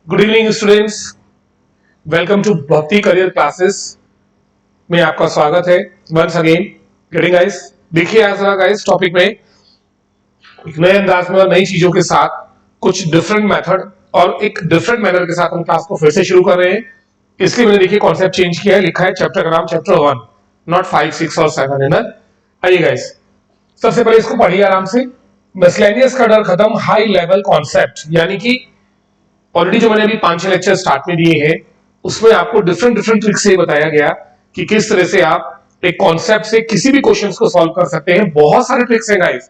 Good evening students, welcome to Bhakti career classes में आपका स्वागत है वंस अगेन। गेटिंग गाइस, देखिए आज गाइस टॉपिक में एक नए अंदाज में और नई चीजों के साथ कुछ डिफरेंट मेथड और एक डिफरेंट मैनर के साथ हम क्लास को फिर से शुरू कर रहे हैं। इसलिए मैंने देखिए कॉन्सेप्ट चेंज किया है, लिखा है चैप्टर का नाम चैप्टर 1, नॉट 5, 6 और 7 है ना। आइए गाइस, सबसे पहले इसको पढ़िए आराम से। मिसलेनियस का डर खत्म, हाई लेवल कॉन्सेप्ट, यानी कि ऑलरेडी जो मैंने अभी 5-6 लेक्चर स्टार्ट में दिए हैं उसमें आपको डिफरेंट डिफरेंट ट्रिक से बताया गया कि किस तरह से आप एक कॉन्सेप्ट से किसी भी क्वेश्चंस को सॉल्व कर सकते हैं। बहुत सारे ट्रिक्स हैं गाइस,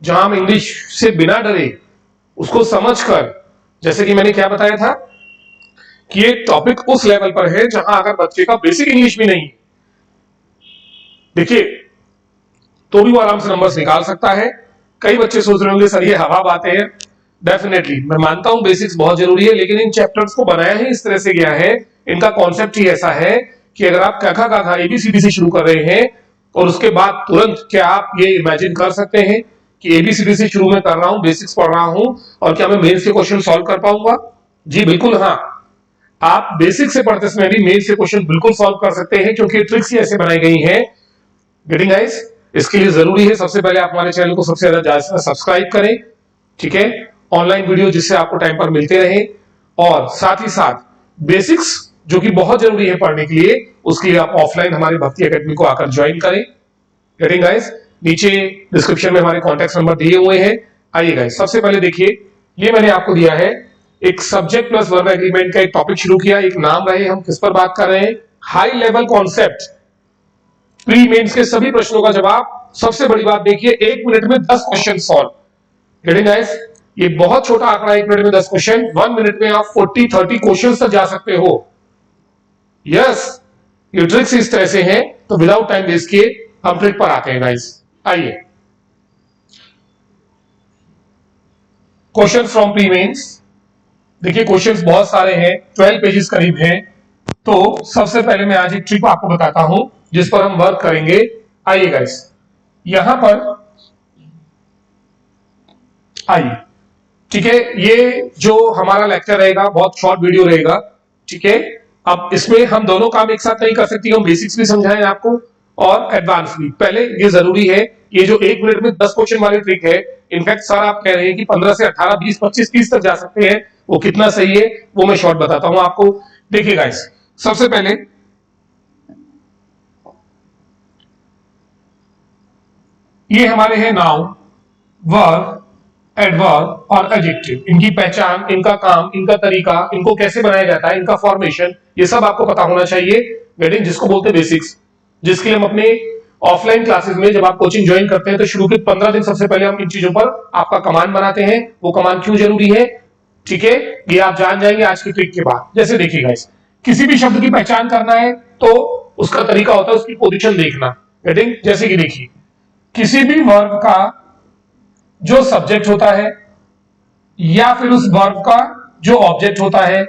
जहां हम इंग्लिश से बिना डरे उसको समझकर, जैसे कि मैंने क्या बताया था कि ये टॉपिक उस लेवल पर है जहां अगर बच्चे का बेसिक इंग्लिश भी नहीं, देखिए, तो भी वो आराम से नंबर्स निकाल सकता है। कई बच्चे सोच रहे होंगे सर ये हवा बातें हैं। डेफिनेटली मैं मानता हूं बेसिक्स बहुत जरूरी है, लेकिन इन चैप्टर्स को बनाया ही इस तरह से गया है, इनका कॉन्सेप्ट ही ऐसा है कि अगर आप क ख ग घ एबीसीडी से शुरू कर रहे हैं और उसके बाद तुरंत क्या आप ये इमेजिन कर सकते हैं कि एबीसीडी से शुरू में कर रहा हूं, बेसिक्स पढ़ रहा हूं और क्या मैं मेंस के क्वेश्चन सॉल्व कर पाऊंगा? जी बिल्कुल हाँ, आप बेसिक से पढ़ते समय भी मेंस के क्वेश्चन बिल्कुल सॉल्व कर सकते हैं, क्योंकि ट्रिक्स ही ऐसे बनाई गई हैं। गेटिंग गाइस, इसके लिए जरूरी है सबसे पहले आप हमारे चैनल को सबसे ज्यादा सब्सक्राइब करें, ठीक है, ऑनलाइन वीडियो जिससे आपको टाइम पर मिलते रहे, और साथ ही साथ बेसिक्स जो कि बहुत जरूरी है पढ़ने के लिए, उसके लिए आप ऑफलाइन हमारे भक्ति एकेडमी को आकर ज्वाइन करें। गेटिंग गाइस, नीचे डिस्क्रिप्शन में हमारे कॉन्टैक्ट नंबर दिए हुए हैं। आइए गाइस, सबसे पहले देखिए, ये मैंने आपको दिया है एक सब्जेक्ट प्लस वर्ब एग्रीमेंट का एक टॉपिक शुरू किया, एक नाम रहे, हम किस पर बात कर रहे हैं? High level concept, pre mains के सभी प्रश्नों का जवाब। सबसे बड़ी बात देखिए, 1 मिनट में 10 क्वेश्चन सॉल्व। गेटिंग गाइस, ये बहुत छोटा आंकड़ा, 1 मिनट में 10 क्वेश्चन, 1 मिनट में आप 40-30 क्वेश्चन तक जा सकते हो। यस, ये ट्रिक्स इस तरह से हैं, तो विदाउट टाइम वेस्ट किए हम ट्रिक पर आते हैं गाइस। आइए, क्वेश्चन फ्रॉम प्री मेंस। देखिए क्वेश्चंस बहुत सारे हैं, 12 पेजेस करीब हैं। तो सबसे पहले मैं आज एक ट्रिक आपको बताता हूं जिस पर हम वर्क करेंगे। आइए गाइस, यहां पर आइए, ठीक है, ये जो हमारा लेक्चर रहेगा बहुत शॉर्ट वीडियो रहेगा, ठीक है। अब इसमें हम दोनों काम एक साथ नहीं कर सकते, हम बेसिक्स भी समझाएं आपको और एडवांस भी। पहले ये जरूरी है, ये जो 1 मिनट में 10 क्वेश्चन वाली ट्रिक है, इनफैक्ट सर आप कह रहे हैं कि 15 से 18, 20, 25, 30 तक जा सकते हैं, वो कितना सही है वो मैं शॉर्ट बताता हूं आपको। देखिए गाइस, सबसे पहले ये हमारे हैं नाउन, वर्ब, एडवर्ब और एडजेक्टिव। इनकी पहचान, इनका काम, इनका तरीका, इनको कैसे बनाया जाता है, इनका फॉर्मेशन, ये सब आपको पता होना चाहिए। गेटिंग, जिसको बोलते हैं बेसिक्स, जिसके लिए हम अपने ऑफलाइन क्लासेस में जब आप कोचिंग ज्वाइन करते हैं तो शुरू के 15 दिन सबसे पहले हम इन चीजों पर आपका कमांड बनाते हैं। वो कमांड क्यों जरूरी है, ठीक है, ये आप जान जाएंगे आज की ट्रिक के बाद। जैसे देखिए गाइस, किसी भी शब्द की पहचान करना है तो उसका तरीका होता है उसकी पोजीशन देखना। गेटिंग, जैसे कि देखिए, किसी भी वर्ब का जो सब्जेक्ट होता है या फिर उस वर्ब का जो ऑब्जेक्ट होता है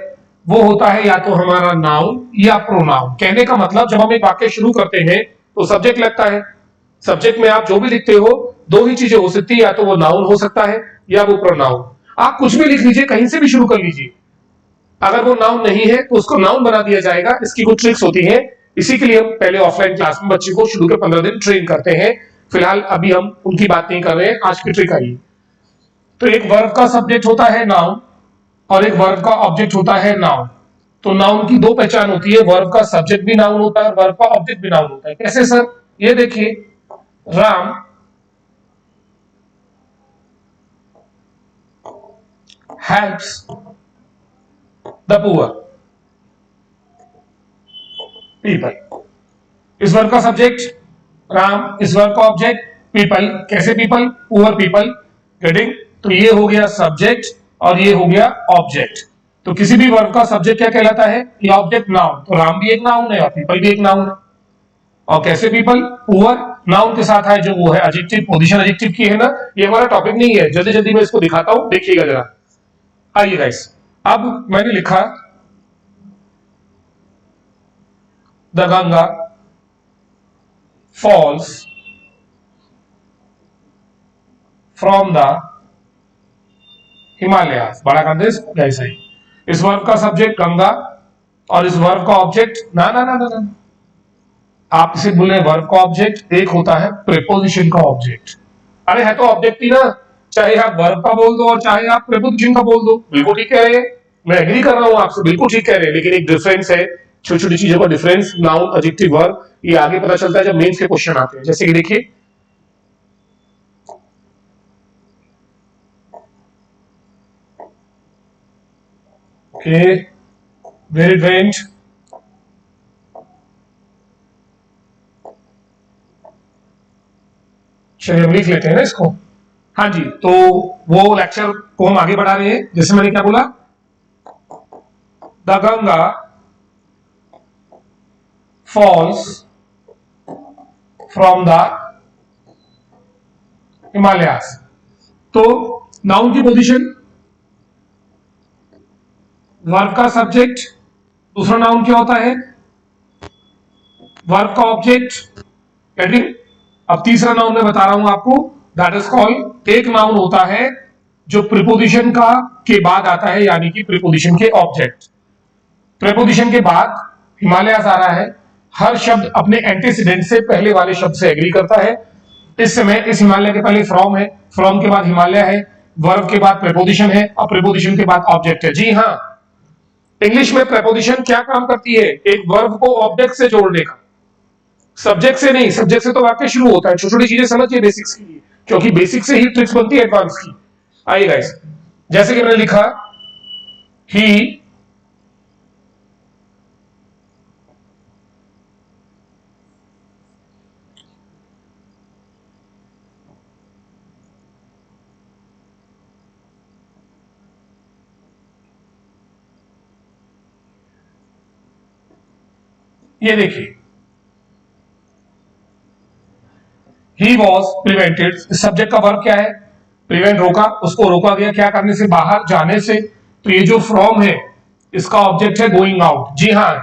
वो होता है या तो हमारा नाउन या प्रोनाउन। कहने का मतलब, जब हम एक वाक्य शुरू करते हैं तो सब्जेक्ट लगता है। सब्जेक्ट में आप जो भी लिखते हो, दो ही चीजें हो सकती है, या तो वो नाउन हो सकता है या वो प्रोनाउन। आप कुछ भी लिख लीजिए, कहीं से भी शुरू कर लीजिए, अगर वो नाउन नहीं है तो उसको नाउन बना दिया जाएगा। इसकी कुछ ट्रिक्स होती है, इसी के लिए हम पहले ऑफलाइन क्लास में बच्चे को शुरू के 15 दिन ट्रेन करते हैं। फिलहाल अभी हम उनकी बात नहीं कर रहे हैं, आज की ट्रिक आई। तो एक वर्ब का सब्जेक्ट होता है नाउन और एक वर्ब का ऑब्जेक्ट होता है नाउन। तो नाउन की दो पहचान होती है, वर्ब का सब्जेक्ट भी नाउन होता है, वर्ब का ऑब्जेक्ट भी नाउन होता है। कैसे सर? ये देखिए, Ram helps the poor people. इस वर्ब का सब्जेक्ट राम, इस वर्ब का ऑब्जेक्ट पीपल। कैसे पीपल? Poor people. गेटिंग? तो ये हो गया सब्जेक्ट और ये हो गया ऑब्जेक्ट। तो किसी भी वर्ब का सब्जेक्ट क्या कहलाता है? ये ऑब्जेक्ट नाउन। तो राम भी एक नाउन है और पीपल भी एक नाउन है। और कैसे पीपल? पुअर नाउन के साथ है जो वो है एडजेक्टिव, पोजीशन एडजेक्टिव की है ना। ये हमारा टॉपिक नहीं है, जल्दी जल्दी मैं इसको दिखाता हूं, देखिएगा जरा। आइए गाइस, अब मैंने लिखा the Ganga falls from the Himalayas। बड़ा कर दे, ऐसा ही। इस वर्ब का सब्जेक्ट गंगा और इस वर्ब का ऑब्जेक्ट ना ना ना ना ना, आप इसे बोले वर्ब का ऑब्जेक्ट, एक होता है प्रीपोजिशन का ऑब्जेक्ट। अरे है तो ऑब्जेक्ट ही ना, चाहे आप वर्ब का बोल दो और चाहे आप प्रीपोजिशन का बोल दो, बिल्कुल ठीक कह रहे हैं, मैं एग्री कर रहा हूं आपसे, बिल्कुल ठीक कह रहे हैं, लेकिन एक डिफरेंस है, छोटी छोटी चीजों का डिफरेंस, नाउन एडजेक्टिव वर्ब, ये आगे पता चलता है जब मेंस के क्वेश्चन आते हैं। जैसे कि देखिए ओके, वेरी वेंट, चलिए हम लिख लेते हैं ना इसको। हाँ जी, तो वो लेक्चर को हम आगे बढ़ा रहे हैं। जैसे मैंने क्या बोला, the Ganga falls from the Himalayas. तो नाउन की पोजीशन, वर्ब का सब्जेक्ट, दूसरा नाउन क्या होता है, वर्ब का ऑब्जेक्ट, गेटिंग। अब तीसरा नाउन मैं बता रहा हूं आपको, दैट इज कॉल्ड, एक नाउन होता है जो प्रीपोजिशन का के बाद आता है, यानी कि प्रीपोजिशन के ऑब्जेक्ट। प्रीपोजिशन के बाद हिमालयास आ रहा है, हर शब्द अपने एंटीसीडेंट से पहले वाले शब्द से एग्री करता है। इस समय इस हिमालय के पहले फ्रॉम है, फ्रॉम के बाद हिमालय है, वर्ब के बाद प्रीपोजिशन है और प्रीपोजिशन के बाद ऑब्जेक्ट है। जी हाँ, इंग्लिश में प्रीपोजिशन क्या काम करती है, एक वर्ब को ऑब्जेक्ट से जोड़ने का, सब्जेक्ट से नहीं। सब्जेक्ट से तो वाक्य शुरू होता है, छोटी छोटी चीजें समझिए बेसिक्स के लिए, क्योंकि बेसिक से ही ट्रिक्स बनती है एडवांस की। आइए गाइस, जैसे कि मैंने लिखा ही, ये देखिए ही वॉज प्रिवेंटेड, सब्जेक्ट का वर्ब क्या है, प्रिवेंट, रोका, उसको रोका गया, क्या करने से, बाहर जाने से। तो ये जो फ्रॉम है इसका ऑब्जेक्ट है गोइंग आउट। जी हाँ,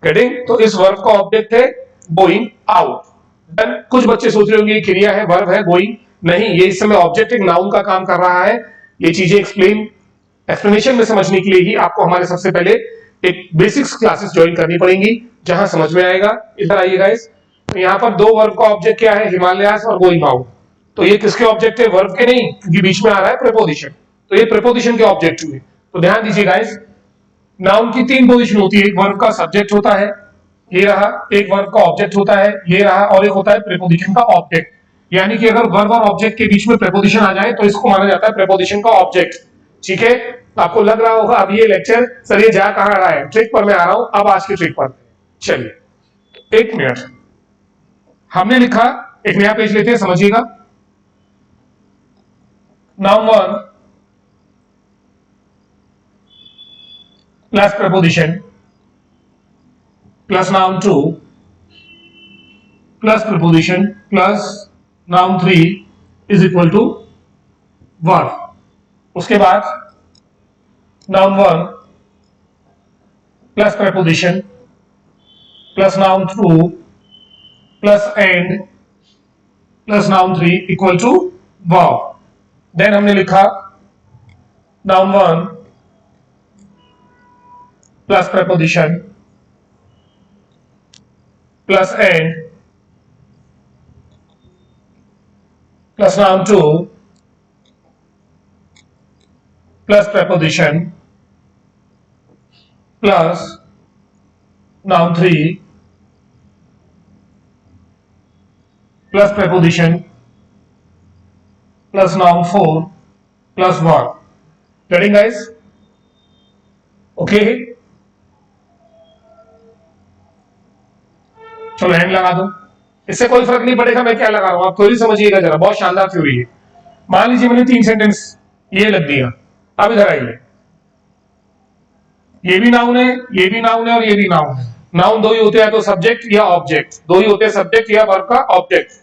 गेटिंग, तो इस वर्ब का ऑब्जेक्ट है गोइंग आउट। देन कुछ बच्चे सोच रहे होंगे क्रिया है, वर्ब है गोइंग, नहीं, ये इस समय ऑब्जेक्ट एक नाउन का काम कर रहा है। ये चीजें एक्सप्लेनेशन में समझने के लिए ही आपको हमारे सबसे पहले एक बेसिक्स क्लासेस ज्वाइन करनी पड़ेंगी, जहां समझ में आएगा। इधर आइए गाइस, तो यहाँ पर दो वर्ब का ऑब्जेक्ट क्या है, हिमालयास और गोइंग आउट। तो ये किसके ऑब्जेक्ट है, वर्ब के नहीं, क्योंकि बीच में आ रहा है प्रीपोजिशन, तो ये प्रीपोजिशन के ऑब्जेक्ट हुए। तो ध्यान दीजिए गाइस, नाउन की तीन पोजीशन होती है, एक वर्ब का सब्जेक्ट होता है, ये रहा, एक वर्ब का ऑब्जेक्ट होता है, ये रहा, और एक होता है प्रीपोजिशन का ऑब्जेक्ट। यानी कि अगर वर्ब और ऑब्जेक्ट के बीच में प्रीपोजिशन आ जाए तो इसको माना जाता है प्रीपोजिशन का ऑब्जेक्ट। ठीक है, आपको लग रहा होगा अब ये लेक्चर सर ये जा कहां रहा है, ट्रिक पर मैं आ रहा हूं, अब आज की ट्रिक पर। चलिए एक मिनट, हमने लिखा, एक नया पेज लेते हैं, समझिएगा। Noun one plus preposition plus noun two plus preposition plus noun three is equal to verb. उसके बाद noun one plus preposition plus noun two plus and plus noun three equal to verb. Then हमने लिखा noun one plus preposition plus and plus noun two plus preposition plus noun three plus preposition plus noun four plus verb. Getting guys? Okay, चलो and लगा दो, इससे कोई फर्क नहीं पड़ेगा मैं क्या लगा रहा हूं, आप थ्योरी समझिएगा जरा, बहुत शानदार थ्योरी है। मान लीजिए मैंने तीन सेंटेंस ये लग दिया, अब इधर आइए, ये भी नाउन है, ये भी नाउन है और ये भी नाउन है। नाउन दो ही होते हैं, तो सब्जेक्ट या ऑब्जेक्ट, दो ही होते हैं, सब्जेक्ट या वर्ब का ऑब्जेक्ट।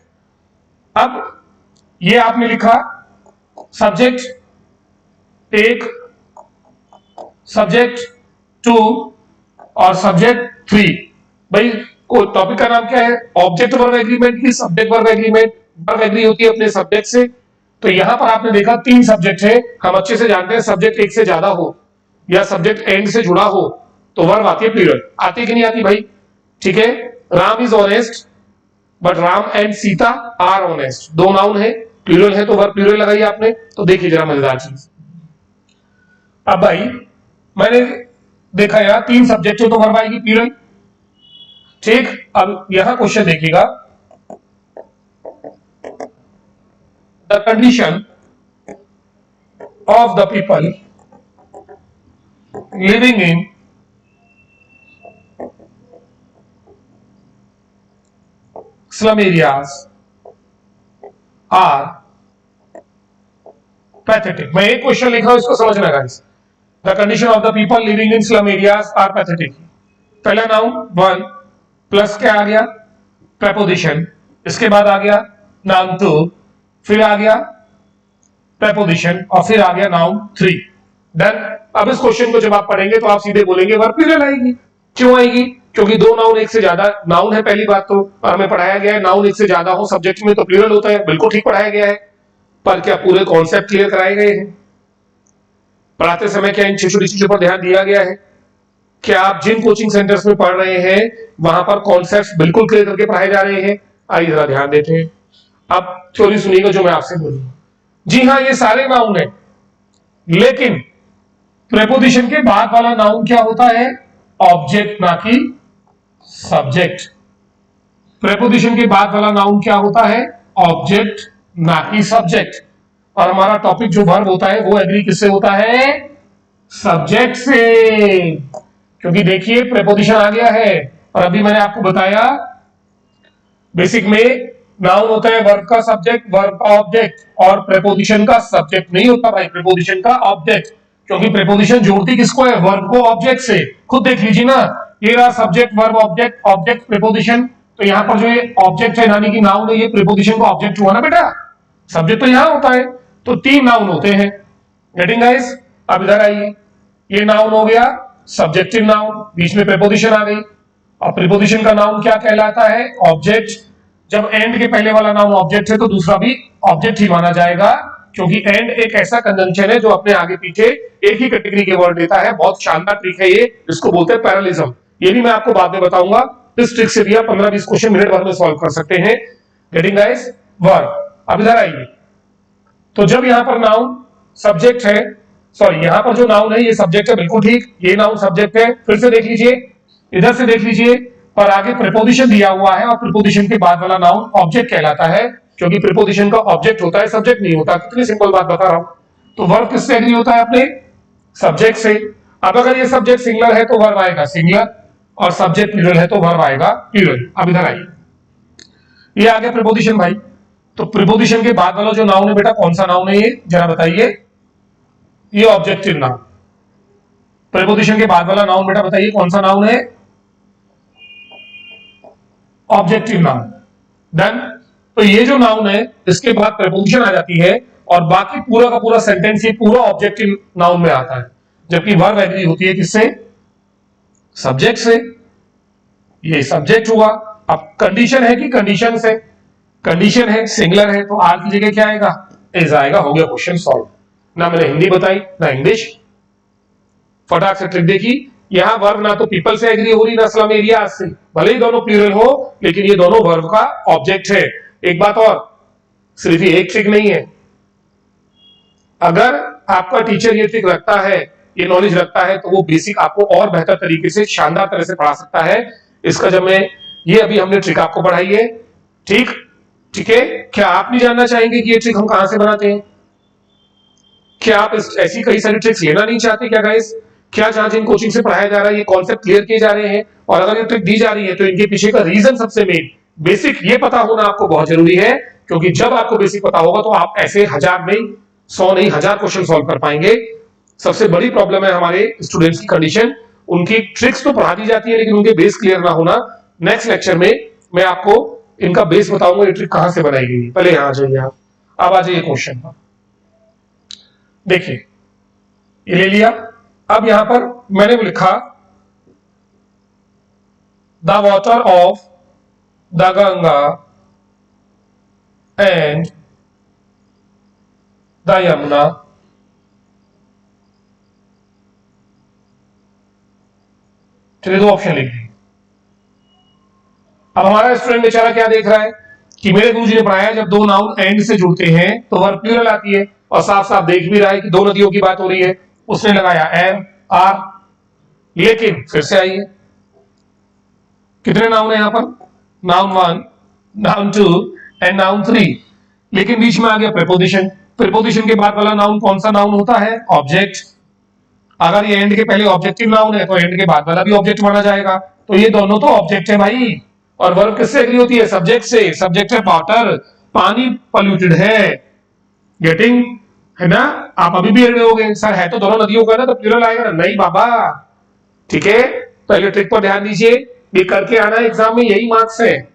अब ये आपने लिखा सब्जेक्ट एक, सब्जेक्ट टू और सब्जेक्ट थ्री। भाई टॉपिक का नाम क्या है, ऑब्जेक्ट वर्ब एग्रीमेंट की subject verb agreement, verb agree होती है अपने सब्जेक्ट से। तो यहां पर आपने देखा तीन सब्जेक्ट है, हम अच्छे से जानते हैं सब्जेक्ट एक से ज्यादा हो, या सब्जेक्ट एंड से जुड़ा हो तो वर्ब आती है प्लूरल। आती कि नहीं आती भाई? ठीक है, Ram is honest but Ram and Sita are honest, दो नाउन है, प्लूरल है तो वर्ब प्लूरल लगाई आपने। तो देखिए जरा मजेदार चीज। अब भाई मैंने देखा यार तीन सब्जेक्ट है तो वर्ब आएगी प्लूरल। ठीक, अब यहां क्वेश्चन देखिएगा, the condition of the people living in slum areas are pathetic। मैं एक क्वेश्चन लिख रहा हूं, इसको समझना guys. The condition of the people living in slum areas are pathetic. पहला नाउन वन प्लस क्या आ गया? प्रेपोजिशन, इसके बाद आ गया नाउन टू, फिर आ गया प्रेपोजिशन और फिर आ गया नाउन थ्री। डन। अब इस क्वेश्चन को जब आप पढ़ेंगे तो आप सीधे बोलेंगे वर्ब प्लूरल आएगी। क्यों आएगी? क्योंकि दो नाउन एक से ज्यादा नाउन है पहली बात तो, और हमें पढ़ाया गया है नाउन एक से ज्यादा हो सब्जेक्ट में तो प्लूरल होता है। बिल्कुल ठीक पढ़ाया गया है, पर क्या पूरे कॉन्सेप्ट क्लियर कराए गए हैं? पढ़ाते समय क्या इन छोटी चीजों पर ध्यान दिया गया है? क्या आप जिन कोचिंग सेंटर्स में पढ़ रहे हैं वहां पर कॉन्सेप्ट बिल्कुल क्लियर करके पढ़ाए जा रहे हैं? आइए जरा ध्यान देते हैं। अब थ्योरी सुनिएगा जो मैं आपसे बोलूंगा। जी हाँ, ये सारे नाउन है, लेकिन प्रेपोजिशन के बाद वाला नाउन क्या होता है? ऑब्जेक्ट, ना कि सब्जेक्ट। प्रेपोजिशन के बाद वाला नाउन क्या होता है? ऑब्जेक्ट, ना कि सब्जेक्ट। और हमारा टॉपिक जो वर्ब होता है वो एग्री किससे होता है? सब्जेक्ट से। क्योंकि देखिए प्रेपोजिशन आ गया है, और अभी मैंने आपको बताया बेसिक में नाउन होता है वर्ब का सब्जेक्ट, वर्ब का ऑब्जेक्ट, और प्रेपोजिशन का सब्जेक्ट नहीं होता भाई, प्रेपोजिशन का ऑब्जेक्ट। क्योंकि प्रेपोजिशन जोड़ती किसको है? वर्ब को ऑब्जेक्ट से। खुद देख लीजिए ना, ये रहा subject verb object, object preposition. तो यहां पर जो ये ऑब्जेक्ट है यानी कि नाउन है, ये प्रेपोजिशन का ऑब्जेक्ट हुआ ना बेटा। सब्जेक्ट तो यहां होता है, तो तीन नाउन होते हैं। Getting guys? अब इधर आइए, ये नाउन हो गया सब्जेक्टिव नाउन, बीच में प्रेपोजिशन आ गई। और प्रीपोजिशन का नाउन क्या कहलाता है? ऑब्जेक्ट। जब एंड के पहले वाला नाउन ऑब्जेक्ट है तो दूसरा भी ऑब्जेक्ट ही माना जाएगा, क्योंकि एंड एक ऐसा कंजंक्शन है जो अपने आगे पीछे एक ही कैटेगरी के वर्ड देता है। बहुत शानदार ट्रिक है ये, इसको बोलते हैं पैरेललिज्म। ये भी मैं आपको बाद में बताऊंगा। इस ट्रिक से भी आप 15-20 क्वेश्चन मिनट भर में सॉल्व कर सकते हैं। Getting guys? वर्ब। अब इधर आइए, तो जब यहां पर नाउन सब्जेक्ट है, सॉरी यहां पर जो नाउन है ये सब्जेक्ट है, बिल्कुल ठीक, ये नाउन सब्जेक्ट है। फिर से देख लीजिए, इधर से देख लीजिए, पर आगे प्रीपोजिशन दिया हुआ है और प्रीपोजिशन के बाद वाला नाउन ऑब्जेक्ट कहलाता है, क्योंकि प्रीपोजिशन का ऑब्जेक्ट होता है, सब्जेक्ट नहीं होता। कितनी सिंपल बात बता रहा हूं। तो वर्ब किससे एग्री होता है? अपने सब्जेक्ट से। अब अगर ये सब्जेक्ट सिंगुलर है तो वर्ब आएगा सिंगुलर, और सब्जेक्ट प्लूरल है तो वर्ब आएगा प्लूरल। अब इधर आइए, ये आ गया प्रीपोजिशन भाई। तो प्रीपोजिशन के बाद वाला जो नाउन है बेटा, कौन सा नाउन है ये? जरा बताइए। ये ऑब्जेक्टिव नाउन। प्रीपोजिशन के बाद वाला नाउन बेटा बताइए कौन सा नाउन है? Objective noun. डन। तो ये जो नाउन है इसके बाद प्रीपोजिशन आ जाती है, और बाकी पूरा का पूरा सेंटेंस ये पूरा ऑब्जेक्टिव नाउन में आता है। जबकि वर्ब एग्री होती है किससे? सब्जेक्ट से। ये सब्जेक्ट हुआ। अब कंडीशन है कि कंडीशन से? कंडीशन है, सिंगुलर है, तो आर की जगह क्या आएगा? इज आएगा। हो गया क्वेश्चन सॉल्व। ना मैंने हिंदी बताई ना इंग्लिश, फटाक से ट्रिक देखी। यहां वर्ब ना तो पीपल से एग्री हो रही ना स्लम एरिया से, भले ही दोनों प्लूरल हो, लेकिन ये दोनों वर्ब का ऑब्जेक्ट है। एक बात और, सिर्फ ये एक ट्रिक नहीं है। अगर आपका टीचर ये ट्रिक रखता है, ये नॉलेज रखता है, तो वो बेसिक आपको और बेहतर तरीके से, शानदार तरह से पढ़ा सकता है। इसका जब मैं ये अभी हमने ट्रिक आपको पढ़ाई है, ठीक ठीक है। क्या आप नहीं जानना चाहेंगे कि ये ट्रिक हम कहां से बनाते हैं? क्या आप ऐसी कई सारी ट्रिक्स लेना नहीं चाहते क्या गाइस? क्या जहां जिन कोचिंग से पढ़ाया जा रहा है ये कॉन्सेप्ट क्लियर किए जा रहे हैं, और अगर ये ट्रिक दी जा रही है तो इनके पीछे का रीजन सबसे मेन बेसिक ये पता होना आपको बहुत जरूरी है। क्योंकि जब आपको बेसिक पता होगा तो आप ऐसे 1000 नहीं, 100 नहीं, 1000 क्वेश्चन सॉल्व कर पाएंगे। सबसे बड़ी प्रॉब्लम है हमारे स्टूडेंट्स की कंडीशन, उनकी ट्रिक्स तो पढ़ा दी जाती है लेकिन उनके बेस क्लियर ना होना। नेक्स्ट लेक्चर में मैं आपको इनका बेस बताऊंगा, ये ट्रिक कहां से बनाई गई। पहले यहां आ जाइए आप, अब आ जाइए क्वेश्चन पर। देखिए ये ले लिया। अब यहां पर मैंने लिखा the water of the Ganga and the Yamuna चलिए 2 ऑप्शन लिख दिए। अब हमारा स्टूडेंट बेचारा क्या देख रहा है कि मेरे गुरुजी ने पढ़ाया जब 2 नाउन एंड से जुड़ते हैं तो वर्ब प्लूरल आती है, और साफ साफ देख भी रहा है कि 2 नदियों की बात हो रही है। उसने लगाया एम आर, लेकिन फिर से आइए, कितने नाउन है यहां पर? नाउन 1, नाउन 2 एंड नाउन 3, लेकिन बीच में आ गया प्रीपोजिशन। प्रीपोजिशन के बाद वाला नाउन कौन सा नाउन होता है? ऑब्जेक्ट। अगर ये एंड के पहले ऑब्जेक्टिव नाउन है तो एंड के बाद वाला भी ऑब्जेक्ट माना जाएगा, तो ये दोनों तो ऑब्जेक्ट है भाई। और वर्ब किससे एग्री होती है? सब्जेक्ट से। सब्जेक्ट है वाटर, पानी पॉल्यूटेड है। गेटिंग है ना? आप अभी भी एग्री होगे सर है तो दोनों नदियों का ना, तो प्लूरल आएगा ना? नहीं बाबा, ठीक है। पहले ट्रिक पर ध्यान दीजिए, ये करके आना एग्जाम में, यही मार्क्स है।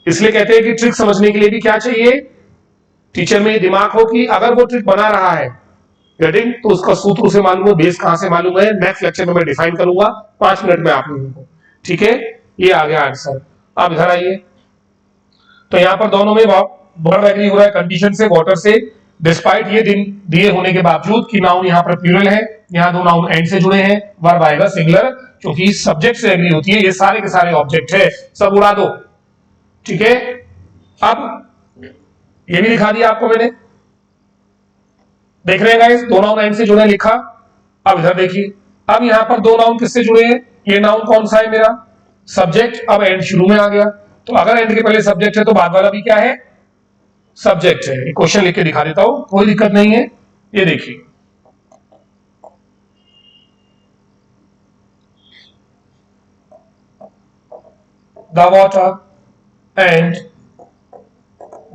इसलिए कहते हैं कि ट्रिक समझने के लिए भी क्या चाहिए? टीचर में दिमाग हो कि अगर वो ट्रिक बना रहा है गेटिंग, तो उसका सूत्र उसे मालूम है, बेस कहां से मालूम है, नेक्स्ट लेक्चर में मैं डिफाइन करूंगा 5 मिनट में आप लोगों को, ठीक है। ये आ गया आंसर। आप इधर आइए, तो यहां पर दोनों में वर्ब एग्री हो रहा है कंडीशन से, वाटर से, डिस्पाइट ये दिन दिए होने के बावजूद कि नाउन यहां पर प्लूरल है, यहां 2 नाउन एंड से जुड़े हैं, वर्ब आएगा सिंगुलर, क्योंकि सब्जेक्ट से एग्री होती है। ये सारे के सारे ऑब्जेक्ट है, सब उड़ा दो, ठीक है। अब ये भी दिखा दिया आपको मैंने, देख रहे हैं गाइस, 2 नाउन एंड से जुड़े लिखा। अब इधर देखिए, अब यहां पर 2 नाउन किससे जुड़े हैं? ये नाउन कौन सा है मेरा? सब्जेक्ट। अब एंड शुरू में आ गया, तो अगर एंड के पहले सब्जेक्ट है तो बाद वाला भी क्या है? सब्जेक्ट है। क्वेश्चन लिख के दिखा देता हूं, कोई दिक्कत नहीं है। ये देखिए, the water and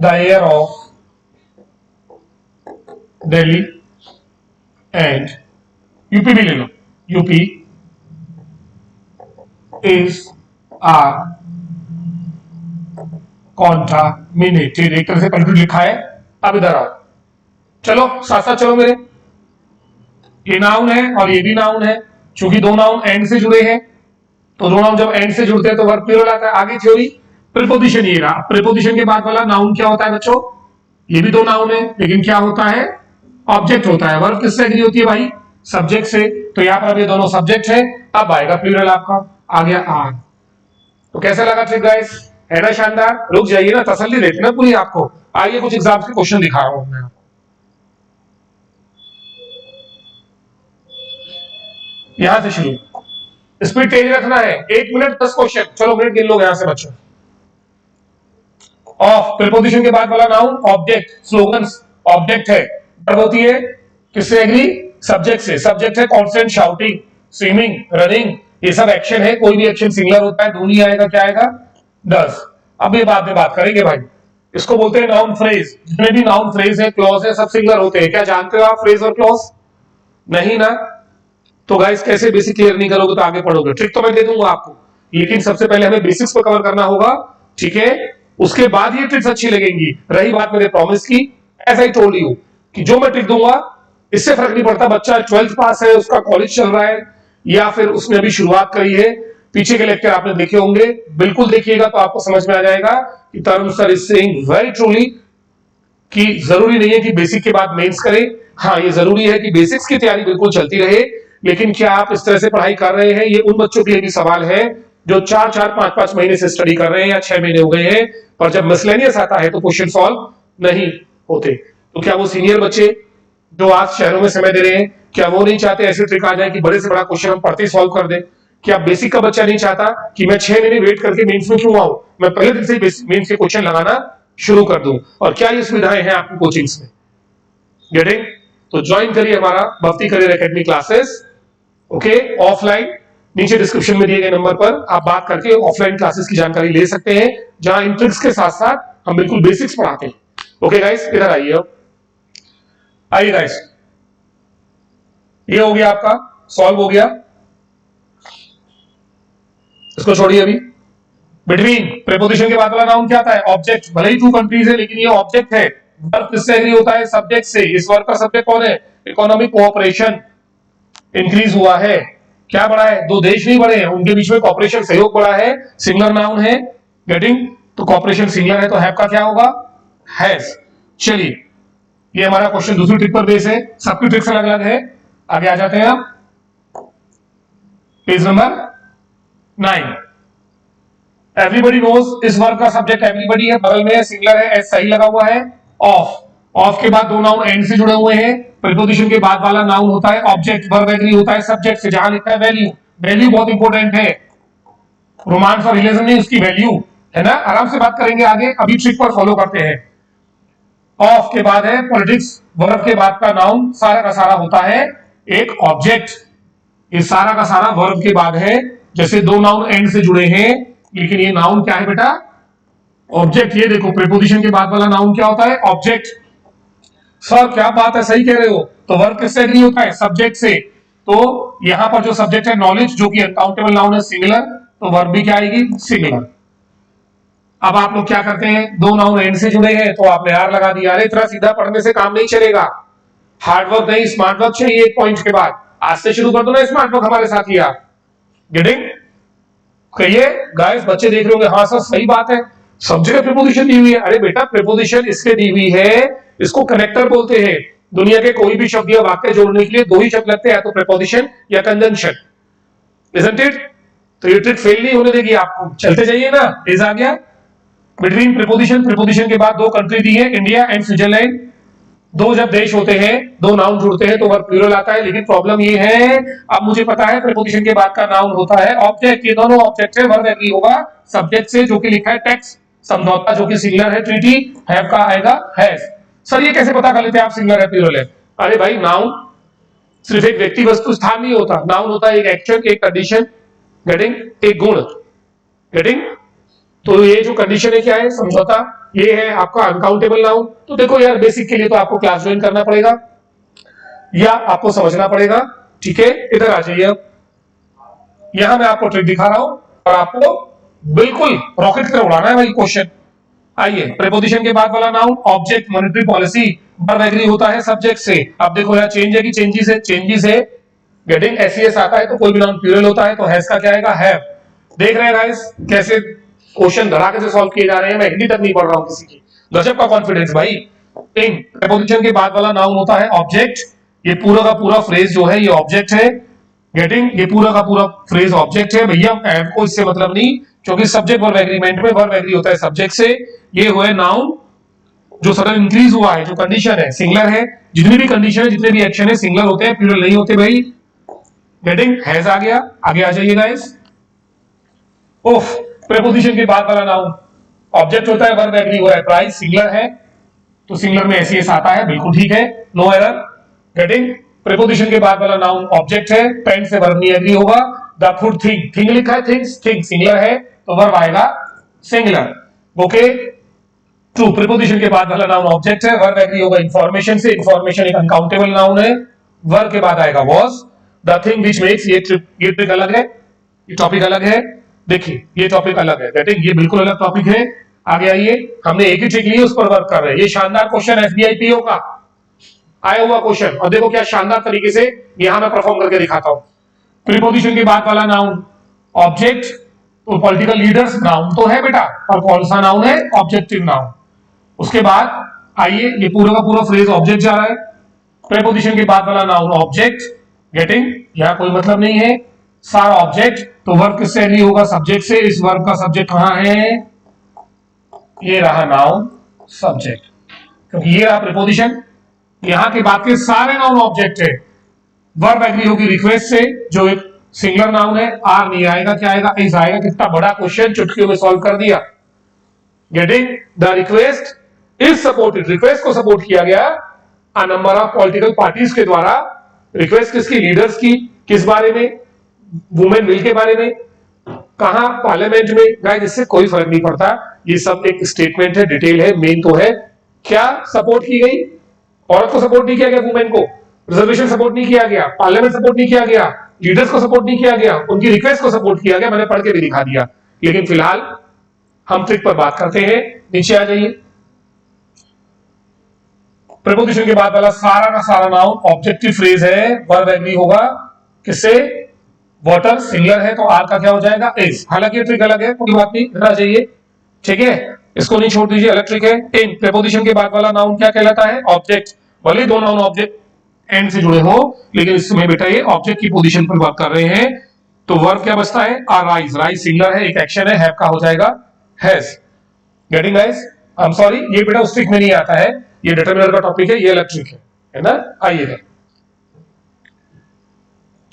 the air of Delhi and UP भी ले लो, यूपी इज आर कॉन्टामिनेटेड, एक तरह से कंफ्यूज लिखा है। अब इधर आओ, चलो साथ साथ चलो मेरे, ये नाउन है और ये भी नाउन है, क्योंकि 2 नाउन एंड से जुड़े हैं, तो 2 नाउन जब एंड से जुड़ते हैं तो वर्ब प्लूरल आता है। आगे थ्योरी, प्रीपोजिशन ये रहा। प्रीपोजिशन के बाद वाला नाउन क्या होता है बच्चों? ये भी 2 नाउन है, लेकिन क्या होता है? ऑब्जेक्ट होता है। वर्ब किससे एग्री होती है भाई? सब्जेक्ट से। तो यहां पर ये दोनों सब्जेक्ट है, अब आएगा प्लूरल आपका, आ गया आर। तो कैसा लगा ट्रिक गाइस? है ना शानदार? रुक जाइए ना, तसल्ली देते ना पूरी आपको। आइए कुछ एग्जाम्स के क्वेश्चन दिखा रहा हूं मैं। यहां से शुरू, स्पीड तेज रखना है, 1 मिनट 10 क्वेश्चन। चलो मिनट गिन लो यहां से बच्चों। ऑफ, प्रीपोजिशन के बाद वाला नाउन ऑब्जेक्ट, स्लोगन्स ऑब्जेक्ट है। वर्ब होती है किससे एग्री? सब्जेक्ट से। सब्जेक्ट है कांस्टेंट, शाउटिंग, स्विमिंग, रनिंग, ये सब एक्शन है। कोई भी एक्शन सिंगुलर होता है, दूनी आएगा, क्या आएगा? डज। अब ये बाद में बात करेंगे भाई, इसको बोलते हैं नाउन फ्रेज। जितने भी नाउन फ्रेज है, क्लॉज है, सब सिंगुलर होते हैं। क्या जानते हो आप फ्रेज और क्लॉज? नहीं ना? तो गाइस कैसे बेसिक क्लियर नहीं करोगे तो आगे पढ़ोगे? ट्रिक तो मैं दे दूंगा आपको, लेकिन सबसे पहले हमें बेसिक्स को कवर करना होगा, ठीक है। उसके बाद ये ट्रिक्स अच्छी लगेंगी। रही बात मेरे प्रॉमिस की, एज आई टोल्ड यू कि जो मैं ट्रिक दूंगा इससे फर्क नहीं पड़ता बच्चा 12th पास है, उसका कॉलेज चल रहा है, या फिर उसने अभी शुरुआत करी है। पीछे के लेक्चर आपने देखे होंगे, बिल्कुल देखिएगा तो आपको समझ में आ जाएगा कि Tarun sir is saying very truly कि जरूरी नहीं है कि बेसिक के बाद मेंस करें। हाँ, ये जरूरी है कि बेसिक्स की तैयारी बिल्कुल चलती रहे, लेकिन क्या आप इस तरह से पढ़ाई कर रहे हैं? ये उन बच्चों के लिए भी सवाल है जो 4-4, 5-5 महीने से स्टडी कर रहे हैं या 6 महीने हो गए हैं, और जब मिसलेनियस आता है तो क्वेश्चन सॉल्व नहीं होते। तो क्या वो सीनियर बच्चे जो आज शहरों में समय दे रहे हैं, क्या वो नहीं चाहते ऐसी ट्रिक आ जाए कि बड़े से बड़ा क्वेश्चन हम पढ़ते ही सॉल्व कर दें? क्या बेसिक का बच्चा नहीं चाहता कि मैं 6 महीने वेट करके मेंस में क्यों आऊं, मैं पहले दिन से ही मेंस के क्वेश्चन लगाना शुरू कर दूं? और क्या ये सुविधाएं हैं आपकी कोचिंग्स में? गेटिंग? तो ज्वाइन करिए हमारा भक्ति career academy classes, okay, offline. नीचे डिस्क्रिप्शन में दिए गए नंबर पर आप बात करके ऑफलाइन क्लासेस की जानकारी ले सकते हैं, जहां इन ट्रिक्स के साथ साथ हम बिल्कुल बेसिक्स पढ़ाते हैं। ओके गाइस, इधर आइए। अब आइए गाइस, ये हो गया आपका, सॉल्व हो गया, इसको छोड़िए अभी। बिटवीन, प्रीपोजिशन के बाद वाला नाउन क्या आता है? ऑब्जेक्ट। भले ही 2 कंट्रीज है, लेकिन ये ऑब्जेक्ट है। वर्ब किससे एग्री होता है? सब्जेक्ट से। इस वर्ब का सब्जेक्ट कौन है? इकोनॉमिक कोऑपरेशन इंक्रीज हुआ है। क्या बढ़ा है? 2 देश नहीं बढ़े हैं, उनके बीच में कॉपरेशन, सहयोग बढ़ा है। सिंगुलर नाउन है, गेटिंग? तो कॉपरेशन सिंगुलर है, तो हैव का क्या होगा? हैज। चलिए, ये हमारा क्वेश्चन दूसरी ट्रिक पर बेस है, सबकी ट्रिक्स अलग अलग है। आगे आ जाते हैं आप, पेज नंबर 9। एवरीबडी नोज, इस वर्ब का सब्जेक्ट एवरीबडी है, बगल में सिंगुलर है, एस सही लगा हुआ है। ऑफ, ऑफ के बाद दो नाउन एंड से जुड़े हुए हैं, प्रीपोजिशन के बाद वाला नाउन होता है ऑब्जेक्ट, वर्ब एग्री होता है सब्जेक्ट से। जहां लिखा है वैल्यू, वैल्यू बहुत इंपॉर्टेंट है, रोमांस और रिलेशन नहीं, उसकी वैल्यू है ना। आराम से बात करेंगे आगे, अभी ट्रिक पर फॉलो करते हैं। ऑफ के बाद है पॉलिटिक्स, वर्ब के बाद का नाउन सारा का सारा होता है एक ऑब्जेक्ट। ये सारा का सारा वर्ब के बाद है, जैसे दो नाउन एंड से जुड़े हैं, लेकिन ये नाउन क्या है बेटा, ऑब्जेक्ट। ये देखो प्रीपोजिशन के बाद वाला नाउन क्या होता है, ऑब्जेक्ट। सर क्या बात है, सही कह रहे हो। तो वर्ब किससे एग्री होता है, सब्जेक्ट से। तो यहां पर जो सब्जेक्ट है नॉलेज, जो कि अनकाउंटेबल नाउन है सिंगुलर, तो वर्ब भी क्या आएगी, सिंगुलर। अब आप लोग क्या करते हैं, दो नाउन एंड से जुड़े हैं तो आपने आर लगा दिया। अरे इतना सीधा पढ़ने से काम नहीं चलेगा, हार्डवर्क नहीं स्मार्ट वर्क चाहिए एक पॉइंट के बाद। आज से शुरू कर दो ना स्मार्ट वर्क हमारे साथ ही आप। गेटिंग, कहिए गाइस, बच्चे देख रहे होंगे, हाँ सर सही बात है, सब जगह प्रीपोजिशन दी हुई है। अरे बेटा प्रीपोजिशन इसलिए दी हुई है, इसको कनेक्टर बोलते हैं। दुनिया के कोई भी शब्द या वाक्य जोड़ने के लिए दो ही शब्द लगते हैं, या तो प्रीपोजिशन या कंजंक्शन, इजंट इट। तो ये ट्रिक फेल नहीं होने देगी आपको। चलते जाइए ना, इज आ गया। बिटवीन प्रीपोजिशन, प्रीपोजिशन के बाद दो कंट्री दी है, इंडिया एंड स्विट्जरलैंड। दो जब देश होते हैं, दो नाउन जुड़ते हैं तो वर्ब प्लूरल आता है, लेकिन प्रॉब्लम ये है, अब मुझे पता है प्रीपोजिशन के बाद का नाउन होता है ऑब्जेक्ट। ये दोनों ऑब्जेक्ट है, वर्ब एग्री होगा सब्जेक्ट से, जो कि लिखा है टेक्स्ट, समझौता जो कि सिंगुलर है, ट्रीटी, हैव का आएगा हैज। सर ये कैसे पता कर लेते हैं आप सिंगुलर है प्लूरल है। अरे भाई नाउन सिर्फ एक व्यक्ति वस्तु स्थान नहीं होता, नाउन होता है एक एक्शन, एक कंडीशन, गेटिंग, एक गुण, गेटिंग। तो ये जो कंडीशन है क्या है, समझौता, ये है आपका अनकाउंटेबल नाउन। तो देखो यार, बेसिक के लिए तो आपको क्लास ज्वाइन करना पड़ेगा या आपको समझना पड़ेगा, ठीक है। इधर आ जाइए, अब यहां मैं आपको ट्रिक दिखा रहा हूं और आपको बिल्कुल रॉकेट की तरह उड़ाना है भाई क्वेश्चन। आइए, प्रीपोजिशन के बाद वाला noun object, monetary policy, verb agree होता है सब्जेक्ट से। अब देखो यार, चेंज है कि चेंजेस है, चेंजेस है, गेटिंग। एसईएस आता है तो कोई भी नाउन प्लूरल होता है, तो हैज का क्या आएगा, हैव। देख रहे हैं गाइस कैसे क्वेश्चन धड़ाके से सॉल्व किए जा रहे हैं। मैं हिंदी तक नहीं पढ़ रहा हूं किसी की, गजब का कॉन्फिडेंस भाई। इन प्रीपोजिशन के बाद वाला नाउन होता है ऑब्जेक्ट। ये पूरा का पूरा फ्रेज जो है ये ऑब्जेक्ट है, गेटिंग। ये पूरा का पूरा फ्रेज ऑब्जेक्ट है भैया, हैव को इससे मतलब नहीं, क्योंकि सब्जेक्ट वर्ब एग्रीमेंट में वर्ब एग्री होता है सब्जेक्ट से। ये हुआ नाउन जो सडन इंक्रीज हुआ है, जो कंडीशन है सिंगुलर है। जितनी भी कंडीशन है, जितने भी एक्शन है सिंगुलर होते हैं, प्लूरल नहीं होते भाई, गेटिंग। हैज आ गया, आगे आ जाइए गाइस। ओफ, प्रीपोजिशन के बाद वाला नाउन ऑब्जेक्ट होता है, वर्ब एग्री हुआ है, प्राइस सिंगुलर है तो सिंगुलर में एसईएस आता है, बिल्कुल ठीक है, नो एरर, गेटिंग। प्रीपोजिशन के बाद वाला नाउन ऑब्जेक्ट है, पेन से वर्ब नहीं एग्री होगा। द फूड थिंग, थिंग लिखा है, थिंग्स, थिंग सिंगुलर है तो वर्ब आएगा सिंगुलर, ओके। ट्रू, प्रीपोजिशन के बाद वाला नाउन ऑब्जेक्ट है, वर्ब एग्री होगा इंफॉर्मेशन से, इंफॉर्मेशन एक अनकाउंटेबल नाउन है, वर्ब के बाद आएगा was. The thing which makes, ये ट्रिक अलग है, ये टॉपिक अलग है, देखिए ये टॉपिक अलग है, गेटिंग, ये बिल्कुल अलग टॉपिक है। आगे आइए, हमने एक ही ट्रिक ली, उस पर वर्क कर रहे हैं। ये शानदार क्वेश्चन एसबीआई पीओ का आया हुआ क्वेश्चन, और देखो क्या शानदार तरीके से यहां मैं परफॉर्म करके दिखाता हूं। प्रीपोजिशन के बाद वाला नाउन ऑब्जेक्ट, तो पॉलिटिकल लीडर्स नाउन तो है बेटा, और कौन सा नाउन है, ऑब्जेक्टिव नाउन। उसके बाद आइए, ये पूरा का पूरा फ्रेज ऑब्जेक्ट जा रहा है, प्रीपोजिशन के बाद वाला नाउन ऑब्जेक्ट, गेटिंग, यहां कोई मतलब नहीं है, सारा ऑब्जेक्ट। तो वर्ब किससे एग्री होगा, सब्जेक्ट से। इस वर्ब का सब्जेक्ट कहां है, ये रहा नाउन सब्जेक्ट, क्योंकि ये रहा प्रीपोजिशन, यहां के बाद के सारे नाउन ऑब्जेक्ट है। वर्ब एग्री होगी रिक्वेस्ट से, जो एक सिंगुलर नाउन है, आर नहीं आएगा, क्या आएगा, इज आएगा। कितना बड़ा क्वेश्चन चुटकियों में सॉल्व कर दिया, getting. The request is supported, request को सपोर्ट किया गया a number of political parties के द्वारा। रिक्वेस्ट किसकी, लीडर्स की, किस बारे में, वुमेन बिल के बारे में, कहां, पार्लियामेंट में। गाइस इससे कोई फर्क नहीं पड़ता, ये सब एक स्टेटमेंट है, डिटेल है, मेन तो है क्या सपोर्ट की गई, औरत को सपोर्ट नहीं किया गया, वुमेन को, रिजर्वेशन सपोर्ट नहीं किया गया, पार्लियामेंट सपोर्ट नहीं किया गया, लीडर्स को सपोर्ट नहीं किया गया, उनकी रिक्वेस्ट को सपोर्ट किया गया। मैंने पढ़ के भी दिखा दिया, लेकिन फिलहाल हम ट्रिक पर बात करते हैं। नीचे आ जाइए, प्रीपोजिशन के बाद वाला सारा का सारा नाउन ऑब्जेक्टिव फ्रेज है, वर्ब एग्री होगा किससे, वाटर सिंगुलर है तो आर का क्या हो जाएगा, इज। हालांकि ये ट्रिक अलग है, कोई बात नहीं, इधर आ जाइए, ठीक है, इसको नहीं छोड़ दीजिए, अलग ट्रिक है। इन प्रीपोजिशन के बाद वाला नाउन क्या कहलाता है, ऑब्जेक्ट। भले दो नाउन ऑब्जेक्ट एंड से जुड़े हो, लेकिन इसमें बेटा ये ऑब्जेक्ट की पोजीशन पर बात कर रहे हैं, तो वर्ब क्या बचता है, राइज, राइज सिंगुलर है, एक एक्शन है, हैव का हो जाएगा has. Getting guys? I am sorry, ये बेटा उस ट्रिक में नहीं आता है, ये डिटरमिनर का टॉपिक है, ये अलग ट्रिक है ना। आइएगा,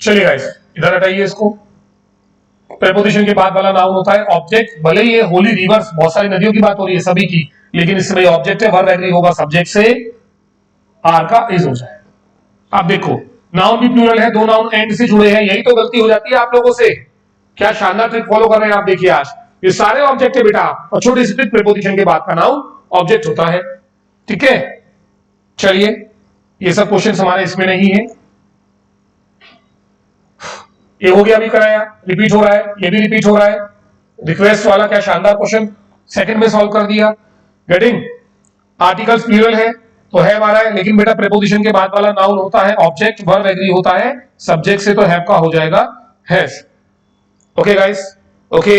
चलिए गाइस इधर हटाइए इसको। प्रेपोजिशन के बाद वाला नाउन होता है ऑब्जेक्ट। भले ही ये होली रिवर्स, बहुत सारी नदियों की बात हो रही है सभी की, लेकिन इसमें ऑब्जेक्ट है, वर्ब एग्री होगा सब्जेक्ट से, आर का इज हो जाएगा। अब देखो नाउन भी प्लूरल है, दो नाउन एंड से जुड़े हैं, यही तो गलती हो जाती है आप लोगों से। क्या शानदार ट्रिक फॉलो कर रहे हैं आप, देखिए आज ये सारे ऑब्जेक्ट है बेटा, और छोटी सी ट्रिक, प्रीपोजिशन के बाद का नाउन ऑब्जेक्ट होता है। ठीक है, चलिए ये सब क्वेश्चन हमारे इसमें नहीं है। ये हो गया, अभी कराया, रिपीट हो रहा है, ये भी रिपीट हो रहा है। रिक्वेस्ट वाला क्या शानदार क्वेश्चन सेकंड में सॉल्व कर दिया। गेटिंग? आर्टिकल्स प्लूरल है तो हैव आ रहा है, लेकिन बेटा प्रीपोजिशन के बाद वाला नाउन होता है ऑब्जेक्ट, वर्ब एग्री होता है सब्जेक्ट से, तो हैव का हो जाएगा हैज। ओके गाइस, ओके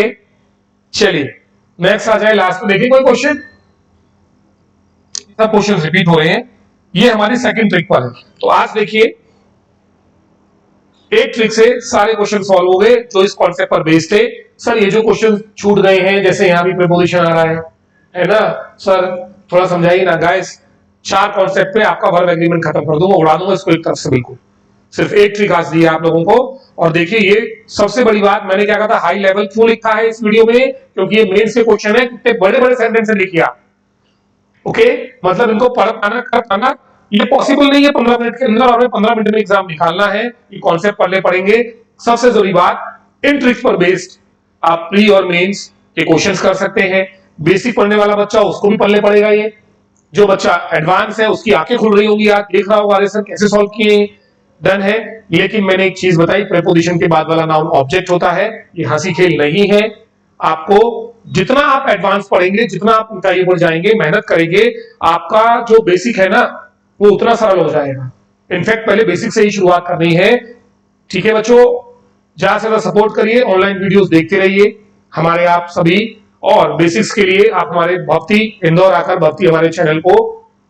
चलिए नेक्स्ट आ जाए, लास्ट में देखिए कोई क्वेश्चन, सब क्वेश्चन रिपीट हो रहे हैं, ये हमारी सेकंड ट्रिक पर है। तो आज देखिए एक ट्रिक से सारे क्वेश्चन सॉल्व हो गए जो इस कॉन्सेप्ट पर बेस्ड है। सर ये जो क्वेश्चन छूट गए हैं, जैसे यहां भी प्रीपोजिशन आ रहा है ना सर, थोड़ा समझाइए ना गाइस। 4 कॉन्सेप्ट पे आपका वर्ब एग्रीमेंट खत्म कर दूंगा, उड़ा दूंगा इसको एक तरफ से बिल्कुल। सिर्फ एक ट्रिक आज दी है आप लोगों को। और देखिए ये सबसे बड़ी बात, मैंने क्या कहा था, हाई लेवल क्यों लिखा है इस वीडियो में, क्योंकि ये मेंस के क्वेश्चन है, कितने बड़े बड़े सेंटेंस लिखिए आप। ओके, मतलब इनको पढ़ पाना कर पाना ये पॉसिबल नहीं है 15 मिनट के अंदर, और 15 मिनट में एग्जाम निकालना है, ये कॉन्सेप्ट पढ़ने पड़ेंगे। सबसे जरूरी बात, इन ट्रिक्स पर बेस्ड आप प्री और मेंस के क्वेश्चंस कर सकते हैं। बेसिक पढ़ने वाला बच्चा उसको भी पढ़ने पड़ेगा, ये जो बच्चा एडवांस है उसकी आंखें खुल रही होंगी, आज देख रहा होगा अरे सर कैसे सॉल्व किए, डन है। लेकिन मैंने एक चीज बताई, प्रीपोजिशन के बाद वाला नाउन ऑब्जेक्ट होता है, ये हंसी खेल नहीं है। आपको जितना आप एडवांस पढ़ेंगे, जितना आप ऊंचाई पर जाएंगे, मेहनत करेंगे, आपका जो बेसिक है ना वो उतना सरल हो जाएगा। इनफैक्ट पहले बेसिक से ही शुरुआत करनी है। ठीक है बच्चों, ज्यादा से ज्यादा सपोर्ट करिए, ऑनलाइन वीडियोस देखते रहिए हमारे आप सभी, और बेसिक्स के लिए आप हमारे भक्ति इंदौर आकर, भक्ति हमारे चैनल को,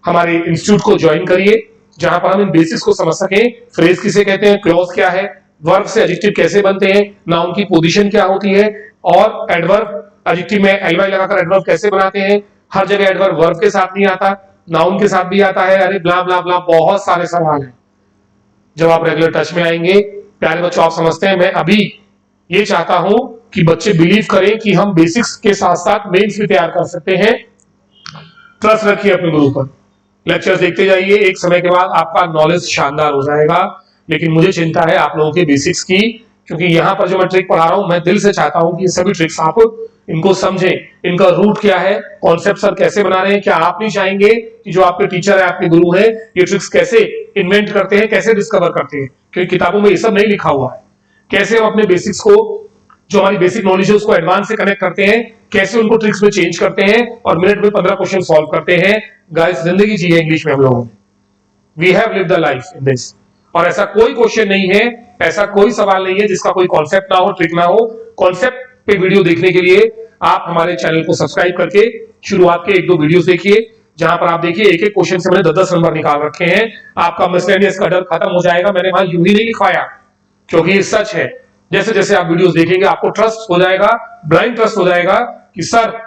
हमारे इंस्टीट्यूट को ज्वाइन करिए, जहां पर हम इन बेसिक्स को समझ सकें। फ्रेज किसे कहते हैं, क्लॉज क्या है, वर्ब से एडजेक्टिव कैसे बनते हैं, नाउन की पोजीशन क्या होती है, और एडवर्ब एडजेक्टिव में एलवाई लगाकर एडवर्ब कैसे बनाते हैं। हर जगह एडवर्ब वर्ब के साथ नहीं आता, नाउन के साथ भी आता है। अरे ब्ला ब्ला ब्ला, बहुत सारे सवाल हैं। जब आप रेगुलर टच में आएंगे, प्यारे बच्चों आप समझते हैं, मैं अभी ये चाहता हूं कि बच्चे बिलीव करें कि हम बेसिक्स के साथ साथ मेंस भी तैयार कर सकते हैं। ट्रस्ट रखिए अपने गुरु पर, लेक्चर्स देखते जाइए, एक समय के बाद आपका नॉलेज शानदार हो जाएगा। लेकिन मुझे चिंता है आप लोगों के बेसिक्स की, क्योंकि यहां पर जो मैं ट्रिक पढ़ा रहा हूं, मैं दिल से चाहता हूं कि ये सभी ट्रिक्स आप इनको समझें, इनका रूट क्या है, कॉन्सेप्ट सर कैसे बना रहे हैं। क्या आप नहीं चाहेंगे कि जो आपके टीचर है, आपके गुरु है, ये ट्रिक्स कैसे इन्वेंट करते हैं, कैसे डिस्कवर करते हैं, क्योंकि किताबों में ये सब नहीं लिखा हुआ है। कैसे हम अपने बेसिक्स को, जो हमारी बेसिक नॉलेज है, उसको एडवांस से कनेक्ट करते हैं, कैसे उनको ट्रिक्स में चेंज करते हैं, और मिनट में 15 क्वेश्चन सॉल्व करते हैं। गाइस जिंदगी जी है इंग्लिश में हम लोगों ने, we have lived the life in this. और ऐसा कोई क्वेश्चन नहीं है, ऐसा कोई सवाल नहीं है जिसका कोई कॉन्सेप्ट ना हो, ट्रिक ना हो। कॉन्सेप्ट पे वीडियो देखने के लिए आप हमारे चैनल को सब्सक्राइब करके शुरुआत के 1-2 वीडियोस देखिए, जहां पर आप देखिए एक एक क्वेश्चन से मैंने 10-10 नंबर निकाल रखे हैं। आपका मिसलेनियस का डर खत्म हो जाएगा। मैंने वहां यूं ही नहीं लिखवाया, क्योंकि ये सच है। जैसे जैसे आप वीडियोस देखेंगे आपको ट्रस्ट हो जाएगा, ब्लाइंड ट्रस्ट हो जाएगा कि सर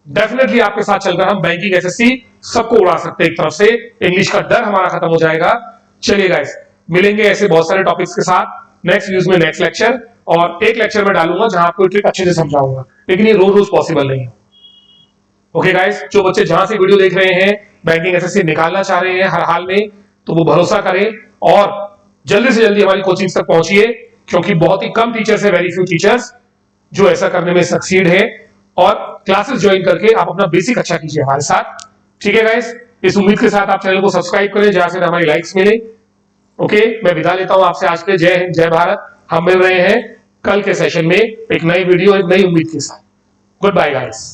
डेफिनेटली आपके साथ चलकर हम बैंकिंग, एसएससी सबको उड़ा सकते हैं एक तरफ से। इंग्लिश का डर हमारा खत्म हो जाएगा। चलिए गाइस, मिलेंगे ऐसे बहुत सारे टॉपिक्स के साथ नेक्स्ट वीडियोस में, नेक्स्ट लेक्चर, और एक लेक्चर में डालूंगा जहां आपको ट्रिक अच्छे से समझाऊंगा, लेकिन ये रोज रोज पॉसिबल नहीं है। ओके गाइस, जो बच्चे जहां से वीडियो देख रहे हैं, बैंकिंग एसएससी निकालना चाह रहे हैं हर हाल में, तो वो भरोसा करें और जल्दी से जल्दी हमारी कोचिंग तक पहुंचिए, क्योंकि बहुत ही कम टीचर्स है, वेरी फ्यू टीचर्स जो ऐसा करने में सक्सीड है। और क्लासेस ज्वाइन करके आप अपना बेसिक अच्छा कीजिए हमारे साथ। ठीक है गाइस, इस उम्मीद के साथ आप चैनल को सब्सक्राइब करें, जहां से हमारी लाइक्स मिले। ओके, मैं विदा लेता हूं आपसे आज के। जय हिंद, जय भारत। हम मिल रहे हैं कल के सेशन में एक नई वीडियो, एक नई उम्मीद के साथ। Good bye guys.